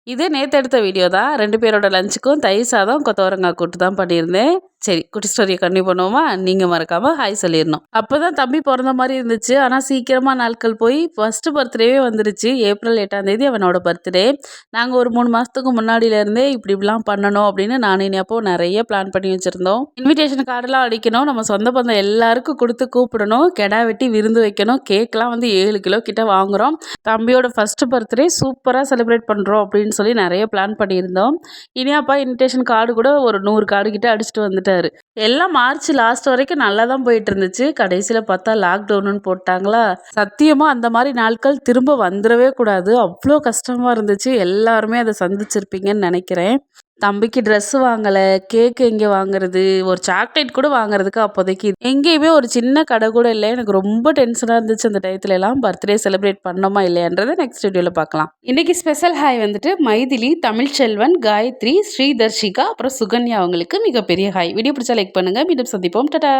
இது நேத்து எடுத்த வீடியோ தான். 2 பேரோட லஞ்சுக்கும் தயிர் சாதம், கொத்தவரங்காய் கூட்டு தான் பண்ணியிருந்தேன். சரி, குட்டி ஸ்டோரிய கன்டின்யூ பண்ணுவோமா? நீங்க மறக்காம ஹாய் சொல்லிரணும். அப்பதான் தம்பி பொறந்த மாரி இருந்துச்சு. ஆனா சீக்கிரமா நாட்கள் போய் ஃபர்ஸ்ட் பர்த்டேவே வந்துருச்சு. ஏப்ரல் 8ஆம் தேதி அவனோட பர்த்டே. நாங்க ஒரு 3 மாசத்துக்கு முன்னாடில இருந்தே இப்படிலாம் பண்ணணும் அப்படின்னு நானும் இனியாப்பும் நெறைய பிளான் பண்ணி வச்சிருந்தோம். இன்விடேஷன் கார்டுலாம் அடிக்கணும். நம்ம சொந்த பந்தம் எல்லாருக்கும் குடுத்து கூப்பிடணும். கெடா வெட்டி விருந்து வைக்கணும். கேக்லாம் வந்து 7 கிலோ கிட்ட வாங்குறோம். தம்பியோட ஃபர்ஸ்ட் பர்த்டே சூப்பரா செலிப்ரேட் பண்றோம் அப்படின்னு சொல்லி நெறைய பிளான் பண்ணியிருந்தோம். இனியாப்பா இன்விடேஷன் கார்டு கூட ஒரு 100 கார்டு கிட்ட அடிச்சுட்டு வந்துட்டாரு. எல்லாம் மார்ச் லாஸ்ட் வரைக்கும் நல்லா தான் போயிட்டு இருந்துச்சு. கடைசியில பார்த்தா லாக்டவுன்னு போட்டாங்களா? சத்தியமா அந்த மாரி நாட்கள் திரும்ப வந்துரவே கூடாது. அவ்ளோ கஷ்டமா இருந்துச்சு. எல்லாருமே அத சந்திச்சிருப்பீங்கன்னு நெனைக்கிறேன். தம்பிக்கு ட்ரெஸ் வாங்கல, கேக் எங்க வாங்குறது, ஒரு சாக்லேட் கூட வாங்குறதுக்கு அப்போதைக்கு எங்கேயுமே ஒரு சின்ன கடை கூட இல்ல. எனக்கு ரொம்ப டென்ஷனா இருந்துச்சு அந்த டயத்துல எல்லாம். பர்த்டே செலிப்ரேட் பண்ணோமா இல்லையான்றத நெக்ஸ்ட் வீடியோல பார்க்கலாம். இன்னைக்கு ஸ்பெஷல் ஹாய் வந்துட்டு மைதிலி, தமிழ்ச்செல்வன், காயத்ரி, ஸ்ரீதர்ஷிகா, அப்புறம் சுகன்யா அவங்களுக்கு மிகப்பெரிய ஹாய். வீடியோ பிடிச்சா லைக் பண்ணுங்க. மீண்டும் சந்திப்போம். டாடா.